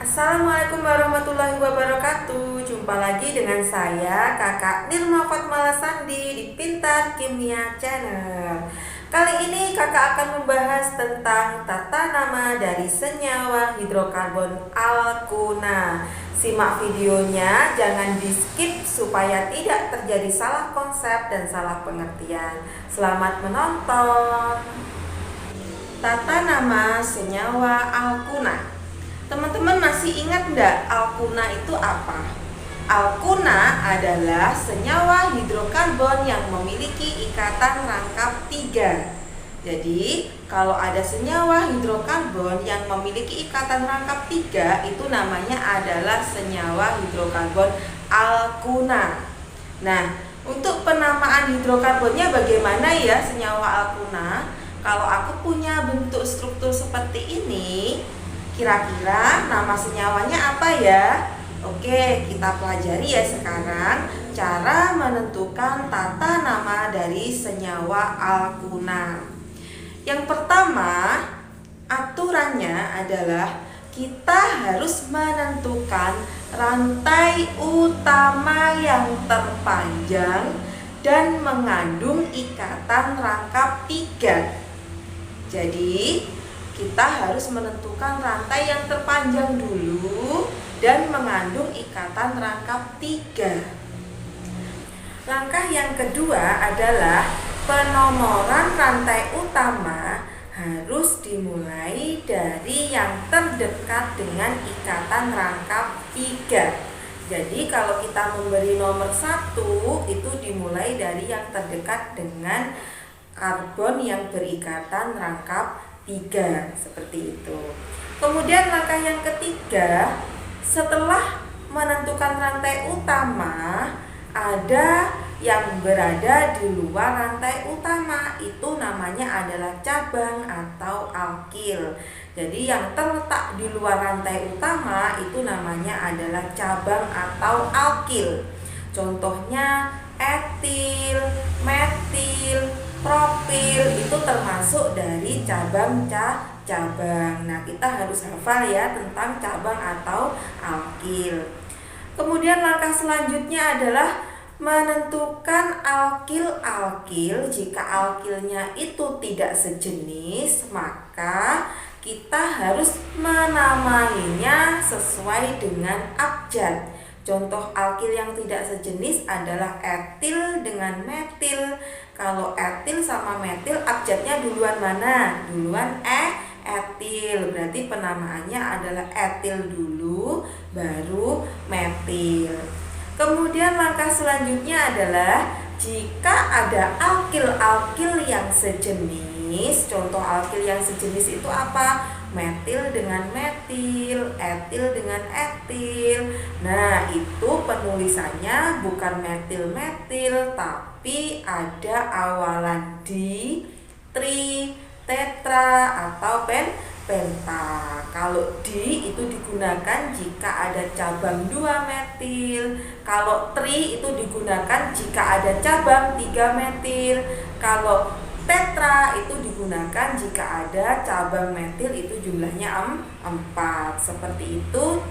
Assalamualaikum warahmatullahi wabarakatuh. Jumpa lagi dengan saya Kakak Nirma Fatmala Sandi di Pintar Kimia Channel. Kali ini kakak akan membahas tentang tata nama dari senyawa hidrokarbon alkuna. Simak videonya, jangan di skip supaya tidak terjadi salah konsep dan salah pengertian. Selamat menonton. Tata nama senyawa alkuna. Teman-teman masih ingat enggak alkuna itu apa? Alkuna adalah senyawa hidrokarbon yang memiliki ikatan rangkap 3. Jadi, kalau ada senyawa hidrokarbon yang memiliki ikatan rangkap 3, itu namanya adalah senyawa hidrokarbon alkuna. Nah, untuk penamaan hidrokarbonnya bagaimana ya senyawa alkuna? Kalau aku punya bentuk struktur seperti ini, kira-kira nama senyawanya apa ya? Oke, kita pelajari ya sekarang cara menentukan tata nama dari senyawa alkuna. Yang pertama, aturannya adalah kita harus menentukan rantai utama yang terpanjang dan mengandung ikatan rangkap 3. Jadi, kita harus menentukan rantai yang terpanjang dulu dan mengandung ikatan rangkap 3. Langkah yang kedua adalah penomoran rantai utama harus dimulai dari yang terdekat dengan ikatan rangkap 3. Jadi kalau kita memberi nomor 1, itu dimulai dari yang terdekat dengan karbon yang berikatan rangkap 3, seperti itu. Kemudian langkah yang ketiga, setelah menentukan rantai utama, ada yang berada di luar rantai utama, itu namanya adalah cabang atau alkil. Jadi yang terletak di luar rantai utama itu namanya adalah cabang atau alkil. Contohnya etil, metil, propil itu termasuk dari cabang-cabang. Nah, kita harus hafal ya tentang cabang atau alkil. Kemudian langkah selanjutnya adalah menentukan alkil-alkil. Jika alkilnya itu tidak sejenis, maka kita harus menamainya sesuai dengan abjad. Contoh alkil yang tidak sejenis adalah etil dengan metil. Kalau etil sama metil, abjadnya duluan mana? Duluan etil. Berarti penamaannya adalah etil dulu, baru metil. Kemudian langkah selanjutnya adalah jika ada alkil-alkil yang sejenis. Contoh alkil yang sejenis itu apa? Metil dengan metil, etil dengan etil. Nah, itu penulisannya bukan metil-metil, tapi ada awalan di, tri, tetra, atau penta. Kalau di itu digunakan jika ada cabang 2 metil. Kalau tri itu digunakan jika ada cabang 3 metil. Kalau tetra itu digunakan jika ada cabang metil itu jumlahnya 4. Seperti itu.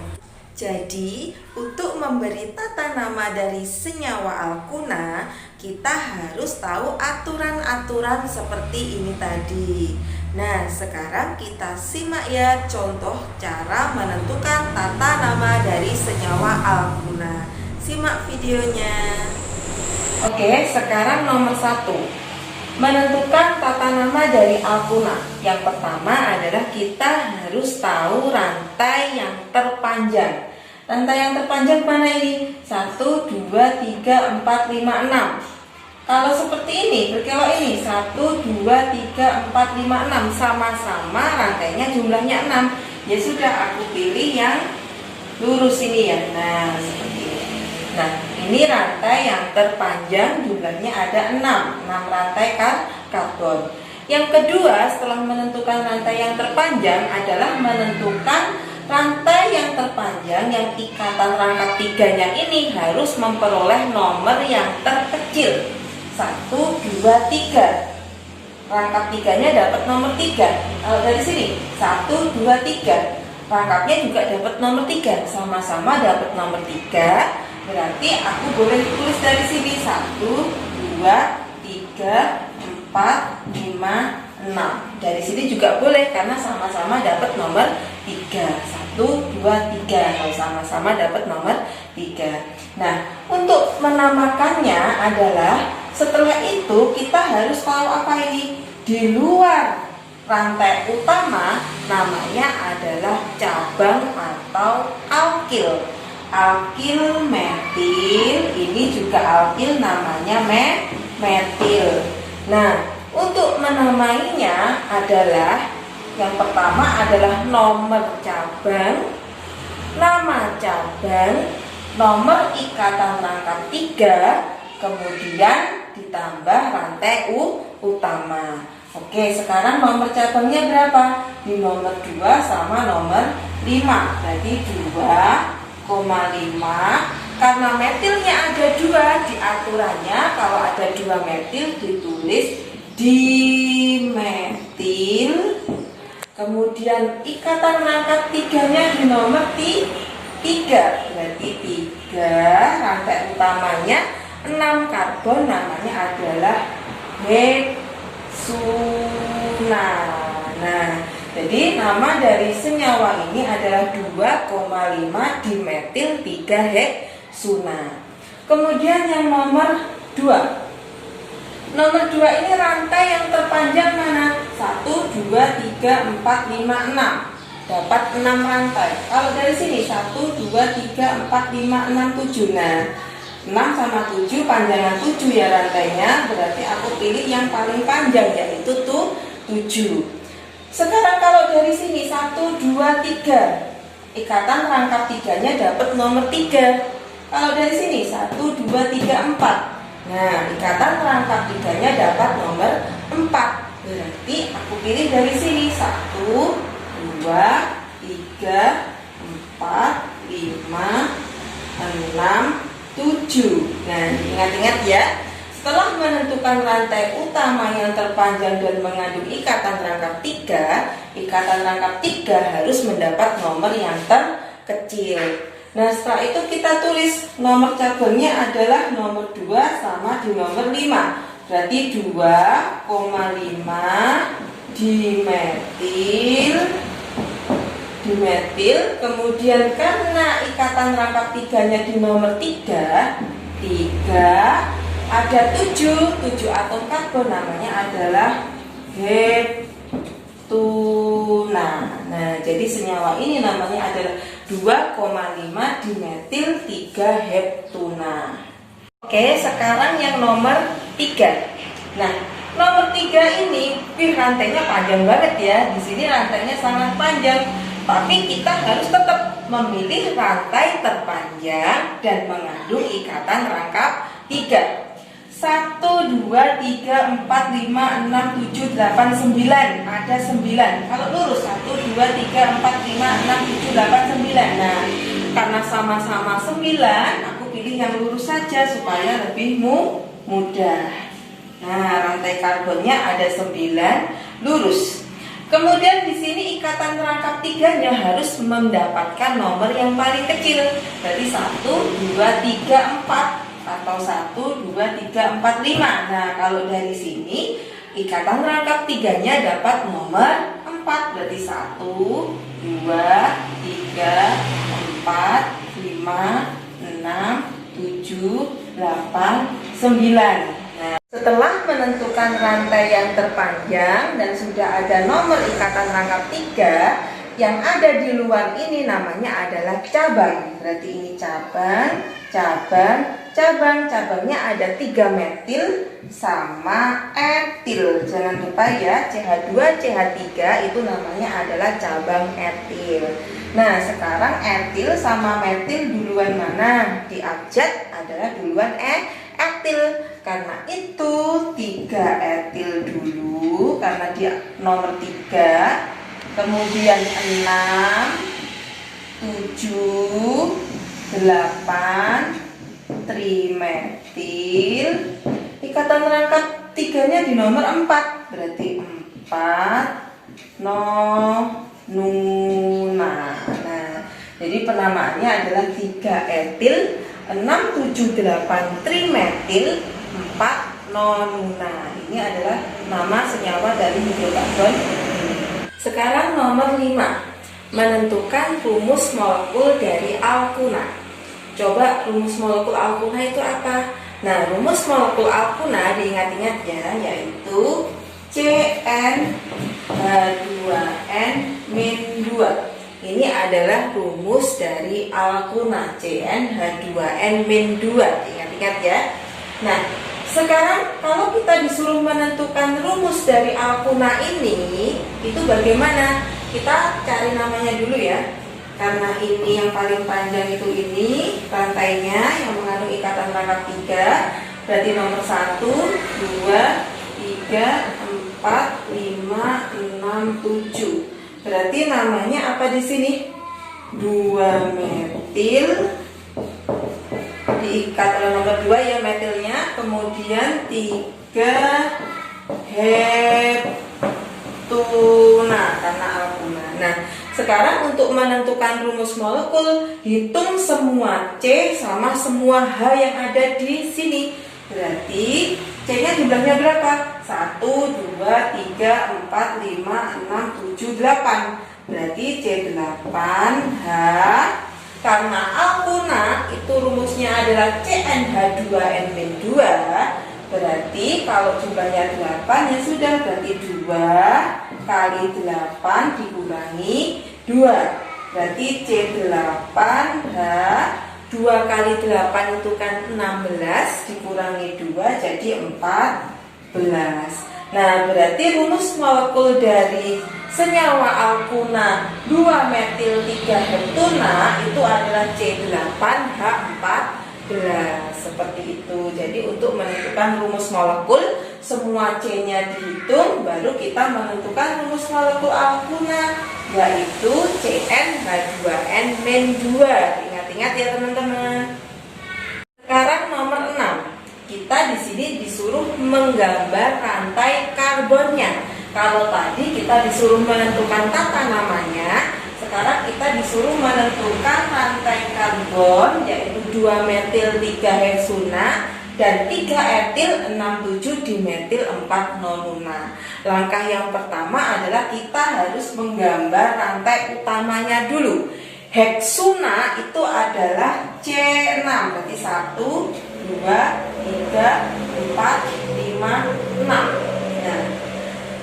Jadi, untuk memberi tata nama dari senyawa alkuna, kita harus tahu aturan-aturan seperti ini tadi. Nah, sekarang kita simak ya contoh cara menentukan tata nama dari senyawa alkuna. Simak videonya. Oke, sekarang nomor 1. Menentukan tata nama dari alkuna. Yang pertama adalah kita harus tahu rantai yang terpanjang. Rantai yang terpanjang mana ini? 1, 2, 3, 4, 5, 6. Kalau seperti ini, berkelok ini 1, 2, 3, 4, 5, 6. Sama-sama rantainya jumlahnya 6. Ya sudah, aku pilih yang lurus ini ya. Nah, seperti ini. Nah, ini rantai yang terpanjang, jumlahnya ada 6 rantai karbon. Yang kedua, setelah menentukan rantai yang terpanjang adalah menentukan rantai yang terpanjang yang ikatan rangkap 3-nya ini harus memperoleh nomor yang terkecil. 1, 2, 3. Rangkap 3-nya dapat nomor 3. Dari sini 1, 2, 3. rangkapnya juga dapat nomor 3, sama-sama dapat nomor 3. Berarti aku boleh tulis dari sini 1, 2, 3, 4, 5, 6. Dari sini juga boleh karena sama-sama dapat nomor 3. 1, 2, 3. Kalau sama-sama dapat nomor 3. Nah, untuk menamakannya adalah setelah itu kita harus tahu apa ini. Di luar rantai utama namanya adalah cabang atau alkil. Alkil metil, ini juga alkil namanya metil. Nah, untuk menamainya adalah yang pertama adalah nomor cabang, nama cabang, nomor ikatan rangkap 3, kemudian ditambah rantai utama. Oke, sekarang nomor cabangnya berapa? Di nomor 2 sama nomor 5. Berarti 2,5. Karena metilnya ada 2, di aturannya kalau ada 2 metil ditulis dimetil. Kemudian ikatan rangkap 3-nya di nomor 3. Berarti 3, rantai utamanya 6 karbon, namanya adalah heksuna. Nah, jadi nama dari senyawa ini adalah 2,5 dimetil 3 heksuna. Kemudian yang nomor 2. Nomor 2 ini rantai yang terpanjang mana? 1, 2, 3, 4, 5, 6. Dapat 6 rantai. Kalau dari sini 1, 2, 3, 4, 5, 6, 7. Nah, 6 sama 7 panjangan 7 ya rantainya. Berarti aku pilih yang paling panjang, yaitu 7. Sekarang kalau dari sini 1, 2, 3, ikatan rangkap 3-nya dapat nomor 3. Kalau dari sini 1, 2, 3, 4. Nah, ikatan rangkap 3-nya dapat nomor 4. Berarti aku pilih dari sini 1, 2, 3, 4, 5, 6, 7. Nah, ingat-ingat ya. Setelah menentukan rantai utama yang terpanjang dan mengandung ikatan rangkap 3, ikatan rangkap 3 harus mendapat nomor yang terkecil. Nah, setelah itu kita tulis nomor cabangnya adalah nomor 2 sama di nomor 5. Berarti 2,5 dimetil. Kemudian karena ikatan rangkap 3-nya di nomor 3, ada 7 atom karbon, namanya adalah heptuna. Nah, jadi senyawa ini namanya adalah 2,5 dimetil 3 heptuna. Oke, sekarang yang nomor 3. Nah, nomor 3 ini rantainya panjang banget ya. Di sini rantainya sangat panjang, tapi kita harus tetap memilih rantai terpanjang dan mengandung ikatan rangkap 3. 1, 2, 3, 4, 5, 6, 7, 8, 9. Ada 9. Kalau lurus 1, 2, 3, 4, 5, 6, 7, 8, 9. Nah, karena sama-sama 9, aku pilih yang lurus saja supaya lebih mudah. Nah, rantai karbonnya ada 9, lurus. Kemudian di sini ikatan rangkap 3-nya harus mendapatkan nomor yang paling kecil. Berarti 1, 2, 3, 4. Atau 1, 2, 3, 4, 5. Nah, kalau dari sini ikatan rangkap 3-nya dapat nomor 4. Berarti 1, 2, 3, 4, 5, 6, 7, 8, 9. Nah, setelah menentukan rantai yang terpanjang dan sudah ada nomor ikatan rangkap 3, yang ada di luar ini namanya adalah cabang. Berarti ini cabangnya ada 3 metil sama etil. Jangan lupa ya, CH2, CH3 itu namanya adalah cabang etil. Nah, sekarang etil sama metil duluan mana? Di abjad adalah duluan etil. Karena itu 3 etil dulu, karena dia nomor 3. Kemudian 6, 7, 8 trimetil. Ikatan rangkap 3-nya di nomor 4. Berarti 4 nona. Jadi penamaannya adalah 3 etil 678 trimetil 4 nonuna. Ini adalah nama senyawa dari hidrokarbon. Sekarang nomor 5, menentukan rumus molekul dari alkuna. Coba rumus molekul alkuna itu apa? Nah, rumus molekul alkuna diingat-ingat ya, yaitu CnH2n-2. Ini adalah rumus dari alkuna, CnH2n-2. Ingat-ingat ya. Nah, sekarang kalau kita disuruh menentukan rumus dari alkuna ini, itu bagaimana? Kita cari namanya dulu ya. Karena ini yang paling panjang itu ini rantainya yang mengandung ikatan rangkap 3. Berarti nomor 1, 2, 3, 4, 5, 6, 7. Berarti namanya apa di sini? 2 metil diikat oleh nomor 2 ya metilnya, kemudian 3 heptuna karena alkuna. Nah, sekarang untuk menentukan rumus molekul, hitung semua C sama semua H yang ada di sini. Berarti C-nya jumlahnya berapa? 1, 2, 3, 4, 5, 6, 7, 8. Berarti C8H. Karena alkuna itu rumusnya adalah CnH2n-2. Berarti kalau jumlahnya 8 ya sudah, berarti 2 kali 8 dikurangi 2. Berarti C8H 2 kali 8 itu kan 16 dikurangi 2 jadi 14. Nah, berarti rumus molekul dari senyawa alkuna 2 metil 3 heptuna itu adalah C8H14. Seperti itu. Jadi untuk menentukan rumus molekul, semua C-nya dihitung, baru kita menentukan rumus molekul alkuna, yaitu CnH2n-2. Ingat-ingat ya teman-teman. Sekarang nomor 6. Kita di sini disuruh menggambar rantai karbonnya. Kalau tadi kita disuruh menentukan tata namanya, sekarang kita disuruh menentukan rantai karbon, yaitu 2 metil 3 heksuna dan 3 etil 67 dimetil 4 nonuna. Langkah yang pertama adalah kita harus menggambar rantai utamanya dulu. Heksuna itu adalah C6, berarti 1, 2, 3, 4, 5, 6. Nah,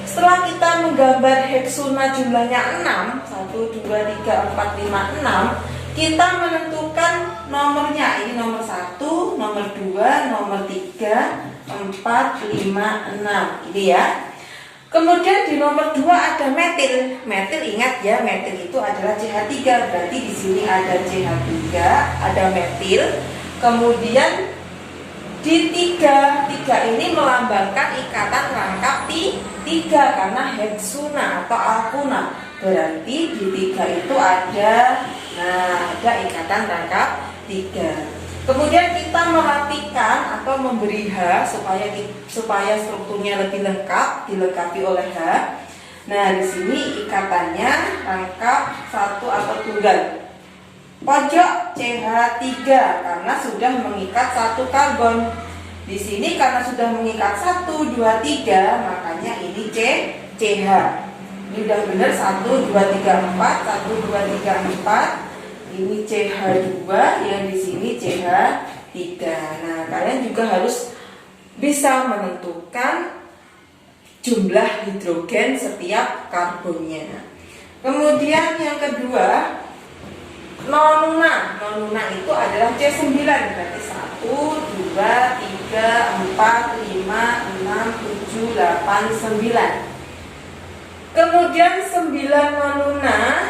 setelah kita menggambar heksuna jumlahnya 6, 1, 2, 3, 4, 5, 6, kita menentukan nomornya. Ini nomor 1, nomor 2, nomor 3, 4, 5, 6. Ini ya. Kemudian di nomor 2 ada metil. Metil ingat ya, metil itu adalah CH3. Berarti di sini ada CH3, ada metil. Kemudian di 3 ini melambangkan ikatan rangkap 3 karena heksuna atau alkuna. Berarti di 3 itu ada ikatan rangkap 3. Kemudian kita merapikan atau memberi H supaya strukturnya lebih lengkap, dilengkapi oleh H. Nah, di sini ikatannya rangkap 1 atau tunggal. Pojok CH3 karena sudah mengikat 1 karbon. Di sini karena sudah mengikat 1, 2, 3, makanya ini CH. Ini udah benar 1, 2, 3, 4, 1, 2, 3, 4. Ini CH2, yang di sini CH3. Nah, kalian juga harus bisa menentukan jumlah hidrogen setiap karbonnya. Kemudian yang kedua, nonuna. Nonuna itu adalah C9, berarti 1, 2, 3, 4, 5, 6, 7, 8, 9. Kemudian 9 nonuna.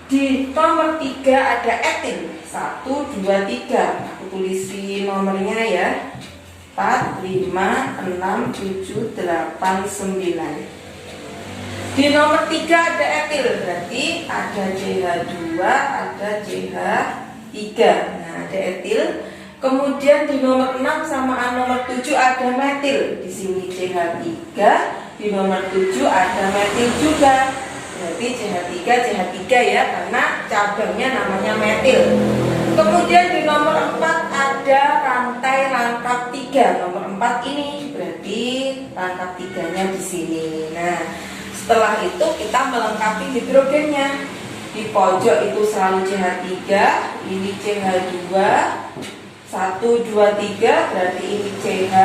Di nomor 3 ada etil 1, 2, 3. Aku tulis di nomornya ya, 4, 5, 6, 7, 8, 9. Di nomor 3 ada etil, berarti ada CH2, ada CH3. Nah, ada etil. Kemudian di nomor 6 sama nomor 7 ada metil. Di sini CH3, di nomor 7 ada metil juga. berarti CH3 CH3 ya, karena cabangnya namanya metil. Kemudian di nomor 4 ada rantai rangkap 3. Nomor 4 ini berarti rangkap 3-nya di sini. Nah, setelah itu kita melengkapi hidrogennya. Di pojok itu selalu CH3, ini CH2, 1, 2, 3, berarti ini CH.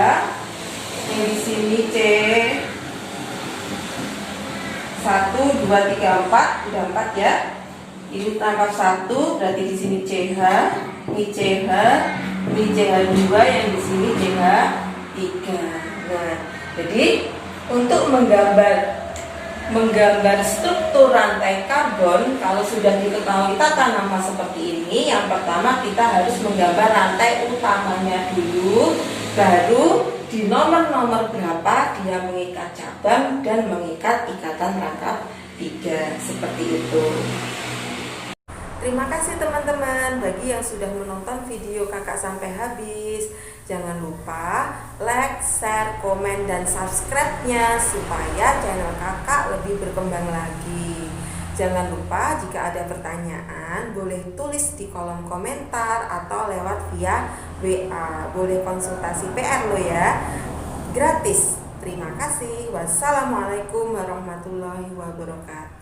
Yang di sini C 1, 2, 3, 4, udah 4 ya. Ini tangkap 1, berarti di sini CH, ini CH, ini CH2, yang di sini CH3. Nah, jadi untuk menggambar struktur rantai karbon, kalau sudah diketahui tata nama seperti ini, yang pertama kita harus menggambar rantai utamanya dulu, baru di nomor-nomor berapa dia mengikat cabang dan mengikat ikatan rangkap 3, seperti itu. Terima kasih teman-teman bagi yang sudah menonton video kakak sampai habis. Jangan lupa like, share, komen, dan subscribe-nya supaya channel kakak lebih berkembang lagi. Jangan lupa jika ada pertanyaan boleh tulis di kolom komentar atau lewat via WA. Boleh konsultasi PR lo ya, gratis. Terima kasih. Wassalamualaikum warahmatullahi wabarakatuh.